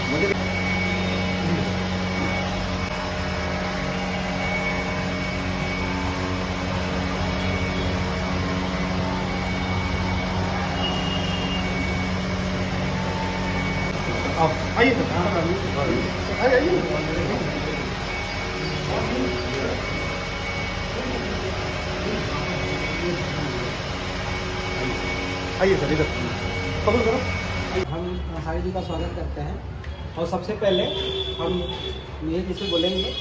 मुझे आइए सर, आइए आइए सर, इधर कबूल करो। हम अंसारी जी का स्वागत करते हैं और सबसे पहले हम ये किसी बोलेंगे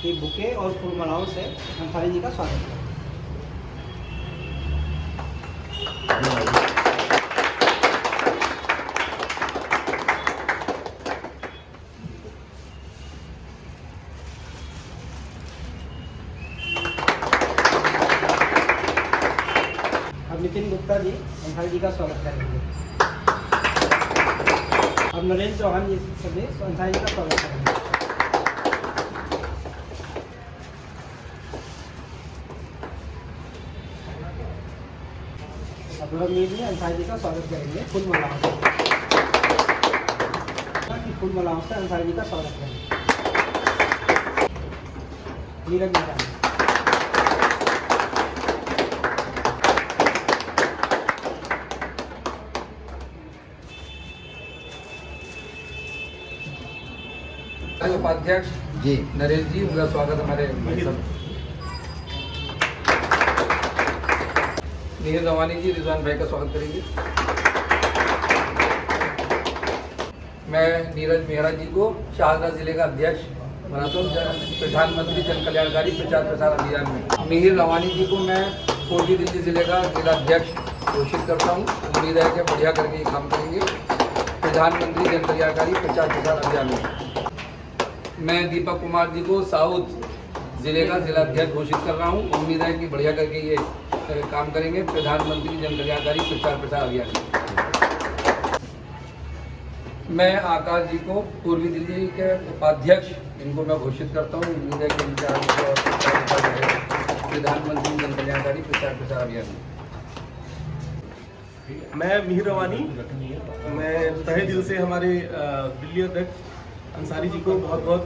कि बुके और फूल मालाओं से अंसारी जी का स्वागत करें। अब नितिन गुप्ता जी अंसारी जी का स्वागत करेंगे। अब नरेंद्र चौहान जी सभी अंसारी जी का स्वागत करेंगे। अब मीर जी अंसारी जी का स्वागत करेंगे फूल मालाओं से। फूल मालाओं से अंसारी जी का स्वागत करेंगे। नीरज जी उपाध्यक्ष जी नरेश जी, उनका स्वागत हमारे भाई साहब नीरज रवानी जी, रिजवान भाई का स्वागत करेंगे। मैं नीरज मेहरा जी को शाहदरा जिले का अध्यक्ष बनाता हूँ प्रधानमंत्री जन कल्याणकारी प्रचार प्रसार अभियान में। मिहिर रवानी जी को मैं पूर्वी दिल्ली जिले का जिला अध्यक्ष घोषित करता हूँ। उम्मीद है कि बढ़िया करके ये काम करेंगे प्रधानमंत्री जन कल्याणकारी प्रचार प्रसार अभियान में। मैं दीपक कुमार जी को साउथ जिले का जिला अध्यक्ष घोषित कर रहा हूँ। उम्मीद है कि बढ़िया करके ये काम करेंगे प्रधानमंत्री जन कल्याणकारी प्रचार प्रसार अभियान में। मैं आकाश जी को पूर्वी दिल्ली के उपाध्यक्ष इनको मैं घोषित करता हूँ। उम्मीद है कि प्रधानमंत्री जन कल्याणकारी प्रचार प्रसार अभियान में। मैं मिहिर रवानी, मैं तहे दिल से हमारे दिल्ली अध्यक्ष अंसारी जी को बहुत बहुत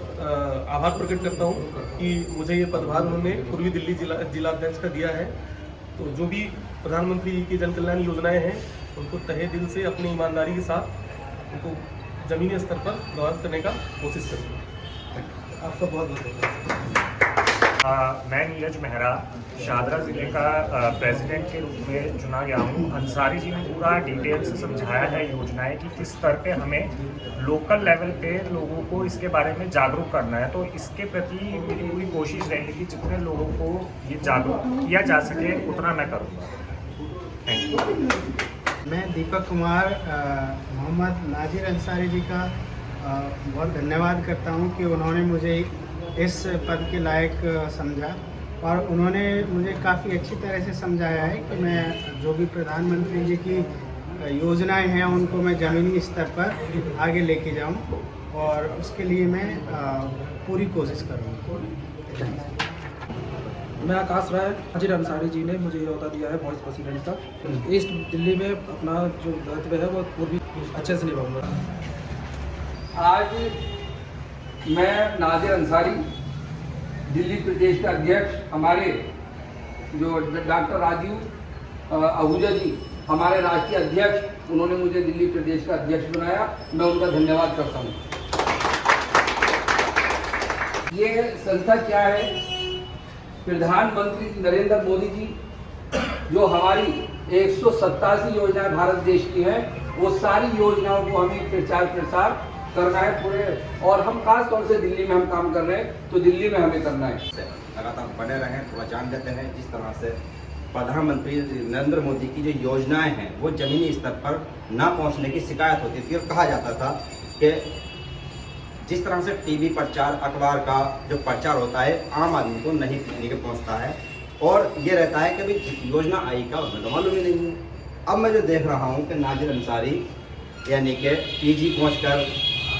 आभार प्रकट करता हूं कि मुझे ये पदभार उन्होंने पूर्वी दिल्ली जिला अध्यक्ष का दिया है। तो जो भी प्रधानमंत्री जी की जन कल्याण योजनाएं हैं उनको तहे दिल से अपनी ईमानदारी के साथ उनको ज़मीनी स्तर पर गौरव करने का कोशिश करूँगा। आपका बहुत बहुत धन्यवाद। मैं नीरज मेहरा शाहदरा ज़िले का प्रेसिडेंट के रूप में चुना गया हूँ। अंसारी जी ने पूरा डिटेल से समझाया है योजनाएं कि किस स्तर पे हमें लोकल लेवल पे लोगों को इसके बारे में जागरूक करना है। तो इसके प्रति मेरी पूरी कोशिश रहेगी कि जितने लोगों को ये जागरूक किया जा सके उतना मैं करूँगा। Thank you. मैं दीपक कुमार मोहम्मद नाजिर अंसारी जी का बहुत धन्यवाद करता हूं कि उन्होंने मुझे इस पद के लायक समझा और उन्होंने मुझे काफ़ी अच्छी तरह से समझाया है कि मैं जो भी प्रधानमंत्री जी की योजनाएं हैं उनको मैं ज़मीनी स्तर पर आगे लेके जाऊं और उसके लिए मैं पूरी कोशिश करूँगा। मैं आकाश राय, नाजिर अंसारी जी ने मुझे ये अहदा दिया है वाइस प्रेसिडेंट का। ईस्ट दिल्ली में अपना जो दायित्व है वो पूरी अच्छे से निभाऊंगा। आज मैं नाजिर अंसारी, दिल्ली प्रदेश का अध्यक्ष, हमारे जो डॉक्टर राजीव आहूजा जी हमारे राष्ट्रीय अध्यक्ष, उन्होंने मुझे दिल्ली प्रदेश का अध्यक्ष बनाया। मैं उनका धन्यवाद करता हूँ। ये संस्था क्या है? प्रधानमंत्री नरेंद्र मोदी जी जो हमारी 187 योजनाएं भारत देश की हैं, वो सारी योजनाओं को हमें प्रचार प्रसार करना है पूरे, और हम खास तौर से दिल्ली में हम काम कर रहे हैं, तो दिल्ली में हमें करना है। लगातार बने रहें, थोड़ा जान देते हैं जिस तरह से प्रधानमंत्री नरेंद्र मोदी की जो योजनाएं हैं वो जमीनी स्तर पर ना पहुंचने की शिकायत होती थी और कहा जाता था कि जिस तरह से टीवी प्रचार, अखबार का जो प्रचार होता है आम आदमी को नहीं लेकर पहुंचता है और ये रहता है कि भाई योजना आई का उसमें तो मालूम ही नहीं है। अब मैं जो देख रहा हूँ कि नाजिर अंसारी यानी कि पीजी पहुँचकर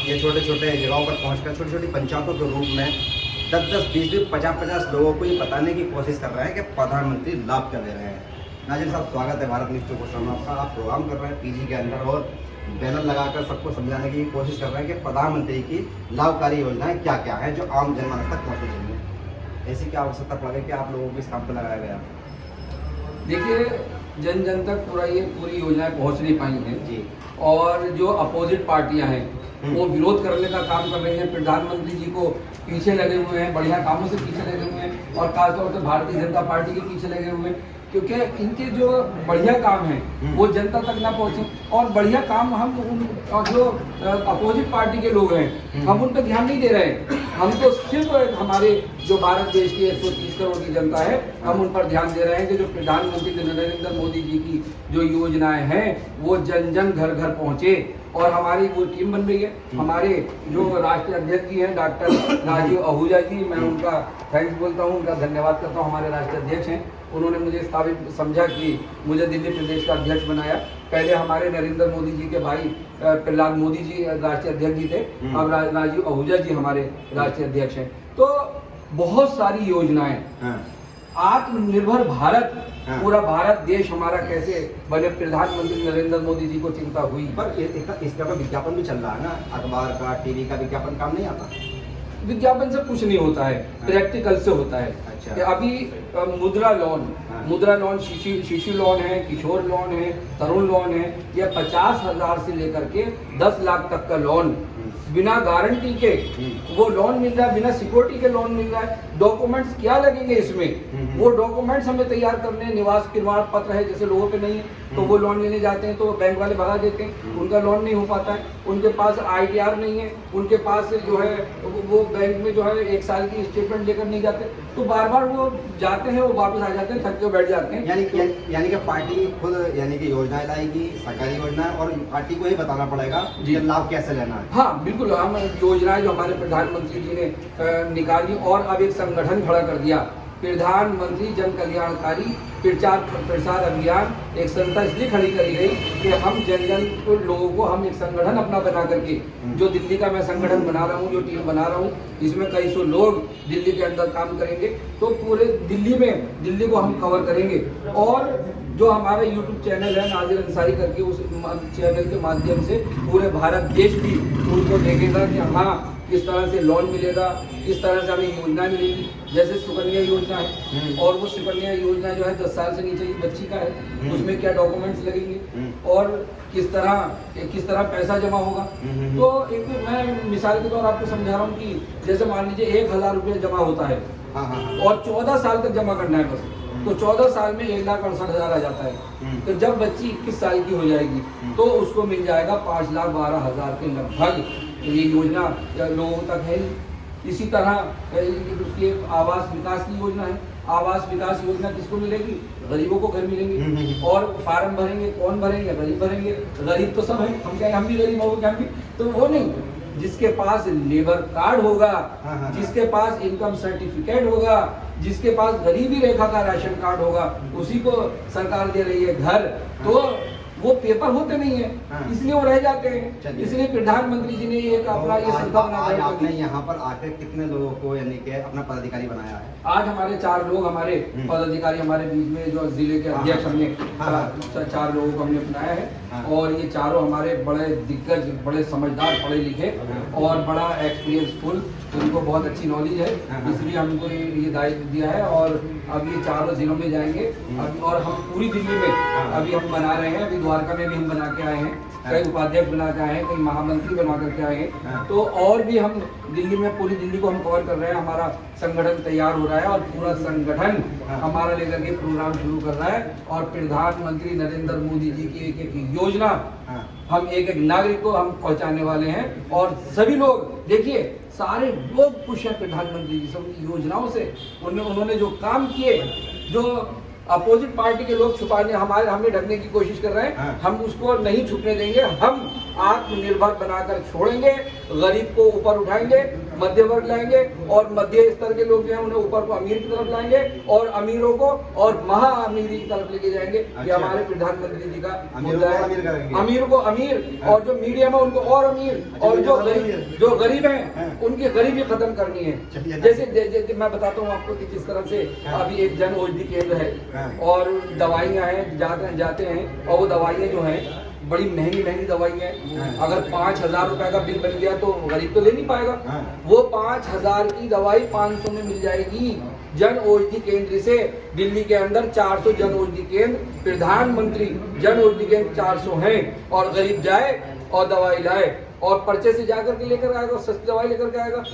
ये छोटे छोटे जगहों पर पहुँचकर छोटी छोटी पंचायतों के रूप में 10-10, 20-20, 50-50 लोगों को ये बताने की कोशिश कर रहे हैं कि प्रधानमंत्री लाभ क्या दे रहे हैं। नाज़रीन साहब, स्वागत है भारत न्यूज़ 24 का। आप प्रोग्राम कर रहे हैं पीजी के अंदर और बैनर लगाकर सबको समझाने की कोशिश कर रहे हैं कि प्रधानमंत्री की लाभकारी योजनाएं क्या क्या हैं जो आम जनमानस तक पहुँचनी चाहिए। ऐसी क्या आवश्यकता पड़ गई कि आप लोगों को इस काम पर लगाया गया? देखिए, जन जन तक पूरी योजनाएं पहुंच नहीं पाई हैं जी। और जो अपोजिट पार्टियां हैं वो विरोध करने का काम कर रही हैं, प्रधानमंत्री जी को पीछे लगे हुए हैं, बढ़िया कामों से पीछे लगे हुए हैं और खासतौर से भारतीय जनता पार्टी के पीछे लगे हुए हैं, क्योंकि इनके जो बढ़िया काम हैं वो जनता तक ना पहुँचे। और बढ़िया काम हम जो अपोजिट पार्टी के लोग हैं हम उन पर ध्यान नहीं दे रहे हैं। हम तो सिर्फ हमारे जो भारत देश की 130 करोड़ की जनता है हम उन पर ध्यान दे रहे हैं कि जो प्रधानमंत्री नरेंद्र मोदी जी की जो योजनाएं हैं वो जन जन घर घर पहुँचे। और हमारी वो टीम बन रही है। हमारे जो राष्ट्रीय अध्यक्ष जी हैं डॉक्टर राजीव आहूजा जी, मैं उनका थैंक्स बोलता हूँ, उनका धन्यवाद करता हूँ। हमारे राष्ट्रीय अध्यक्ष हैं, उन्होंने मुझे इस काबिल समझा कि मुझे दिल्ली प्रदेश का अध्यक्ष बनाया। पहले हमारे नरेंद्र मोदी जी के भाई प्रहलाद मोदी जी राष्ट्रीय अध्यक्ष जी थे, अब राजीव आहूजा जी हमारे राष्ट्रीय अध्यक्ष हैं। तो बहुत सारी योजनाएं, आत्मनिर्भर भारत, पूरा भारत देश हमारा कैसे बने, प्रधानमंत्री नरेंद्र मोदी जी को चिंता हुई। पर इसका तो विज्ञापन भी चल रहा है ना, अखबार का, टीवी का विज्ञापन काम नहीं आता? विज्ञापन से कुछ नहीं होता है, प्रैक्टिकल से होता है। अच्छा। कि अभी मुद्रा लोन, शिशु लोन है, किशोर लोन है, तरुण लोन है, यह 50,000 से लेकर के 10 लाख तक का लोन बिना गारंटी के वो लोन मिल रहा है, बिना सिक्योरिटी के लोन मिल रहा है। डॉक्यूमेंट्स क्या लगेंगे इसमें? वो डॉक्यूमेंट्स हमें तैयार करने, निवास प्रमाण पत्र है जैसे लोगों पे नहीं है तो वो लोन लेने जाते हैं तो बैंक वाले भगा देते हैं, उनका लोन नहीं हो पाता है। उनके पास ITR नहीं है, उनके पास जो है वो बैंक में जो है 1 साल की स्टेटमेंट लेकर नहीं जाते, तो बार बार वो जाते हैं, वो वापस आ जाते हैं, थक के बैठ जाते हैं। यानी कि पार्टी खुद कि योजनाएं लाएगी, सरकारी योजनाएं, और पार्टी को ही बताना पड़ेगा कि लाभ कैसे लेना है। हाँ बिल्कुल, हम योजनाएं जो हमारे प्रधानमंत्री जी ने निकाली और अब एक संगठन खड़ा कर दिया, प्रधानमंत्री जन कल्याणकारी प्रचार प्रसार अभियान। एक संस्था इसलिए खड़ी करी गई कि हम जन जन को लोगों को हम एक संगठन अपना बना करके, जो दिल्ली का मैं संगठन बना रहा हूँ, जो टीम बना रहा हूँ, इसमें कई सौ लोग दिल्ली के अंदर काम करेंगे, तो पूरे दिल्ली को हम कवर करेंगे। और जो हमारा YouTube चैनल है नाजिर अंसारी करके, उस चैनल के माध्यम से पूरे भारत देश भी उनको देखेगा कि हाँ किस तरह से लोन मिलेगा, किस तरह से हमें योजना मिलेगी। जैसे सुकन्या योजना है और वो सुकन्या योजना जो है 10 साल से नीचे की बच्ची का है, उसमें क्या डॉक्यूमेंट्स लगेंगे और किस तरह पैसा जमा होगा। तो एक मैं मिसाल के तौर आपको समझा रहा हूँ कि जैसे मान लीजिए 1,000 रुपये जमा होता है और 14 साल तक जमा करना है बस, तो 14 साल में 1,68,000 आ जाता है। तो जब बच्ची 21 साल की हो जाएगी तो उसको मिल जाएगा 5,12,000 के लगभग। तो ये योजना लोगों तक है। इसी तरह उसकी आवास विकास की योजना है। आवास विकास योजना किसको मिलेगी? गरीबों को घर मिलेंगे। और फार्म भरेंगे, कौन भरेंगे? गरीब भरेंगे। गरीब तो सब है, हम क्या हम भी गरीब हो, क्या हम भी, तो वो नहीं, जिसके पास लेबर कार्ड होगा, जिसके पास इनकम सर्टिफिकेट होगा, जिसके पास गरीबी रेखा का राशन कार्ड होगा, उसी को सरकार दे रही है घर। तो वो पेपर होते नहीं है, इसलिए वो रह जाते हैं। इसलिए प्रधानमंत्री जी ने एक अपना ये संस्था बनाया। आपने यहाँ पर आकर कितने लोगों को यानी कि अपना पदाधिकारी बनाया है? आज हमारे 4 लोग हमारे पदाधिकारी हमारे बीच में, जो जिले के अध्यक्ष हमने 4 लोगों को हमने अपनाया है। और ये चारों हमारे बड़े दिग्गज, बड़े समझदार, पढ़े लिखे और बड़ा एक्सपीरियंसफुल, उनको बहुत अच्छी नॉलेज है, इसलिए हमको ये दायित्व दिया है। और अब ये 4 जिलों में जाएंगे और हम पूरी दिल्ली में अभी हम बना रहे हैं। अभी द्वारका में भी हम बना के आए हैं, कई उपाध्यक्ष बना के आए हैं, कई महामंत्री बना करके आए हैं। तो और भी हम दिल्ली में, पूरी दिल्ली को हम कवर कर रहे हैं। हमारा संगठन तैयार हो रहा है और पूरा संगठन हमारा लेकर के प्रोग्राम शुरू कर रहा है। और प्रधानमंत्री नरेंद्र मोदी जी की एक योजना हम एक नागरिक को हम पहुंचाने वाले हैं। और सभी लोग देखिए, सारे लोग खुश हैं प्रधानमंत्री जी सब योजनाओं से। उन्होंने जो काम किए, जो अपोजिट पार्टी के लोग छुपाने हमें ढकने की कोशिश कर रहे हैं, हम उसको नहीं छुपने देंगे। हम आत्मनिर्भर बनाकर छोड़ेंगे गरीब को ऊपर उठाएंगे, मध्य वर्ग लाएंगे और मध्य स्तर के लोग जो हैं उन्हें ऊपर को अमीर की तरफ लाएंगे और अमीरों को और महा अमीरी की तरफ लेके जाएंगे। ये अच्छा। हमारे प्रधानमंत्री जी का अमीरों मुद्दा को है। अमीर करेंगे। अमीर को अमीर और जो मीडियम है उनको और अमीर अच्छा, और जो मीडियम गरीब हाँ। हैं उनकी गरीबी खत्म करनी है। चलिए। जैसे मैं बताता हूँ आपको कि जिस तरह से हाँ। अभी एक जन औषधि केंद्र है हाँ। और दवाइयाँ हैं, जाते हैं और वो दवाइयाँ जो हैं बड़ी महंगी दवाई है। हाँ। अगर 5,000 रुपए का बिल बन गया तो गरीब तो ले नहीं पाएगा। हाँ। वो 5,000 की दवाई 500 में मिल जाएगी जन औषधि केंद्र से। दिल्ली के अंदर 400 जन औषधि केंद्र, प्रधानमंत्री जन औषधि केंद्र 400 हैं और गरीब जाए और दवाई लाए और पर्चे से जाकर के लेकर आएगा, सस्ती दवाई लेकर के आएगा।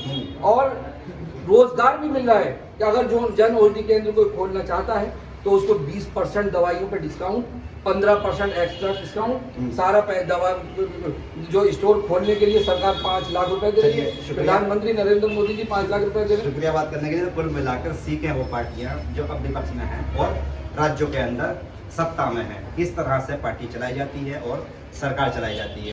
और रोजगार भी मिल रहा है कि अगर जो जन औषधि केंद्र कोई खोलना चाहता है तो उसको 20% दवाइयों पर डिस्काउंट, 15% एक्स्ट्रा डिस्काउंट, सारा दवा जो स्टोर खोलने के लिए सरकार 5 लाख रुपए दे रही चलिए, है। शुक्रिया। प्रधानमंत्री नरेंद्र मोदी जी 5 लाख रुपए दे रहे हैं। शुक्रिया बात करने के लिए। कुल मिलाकर सीखें वो पार्टियां जो अब विपक्ष में हैं और राज्यों के अंदर सत्ता में हैं, किस तरह से पार्टी चलाई जाती है और सरकार चलाई जाती है।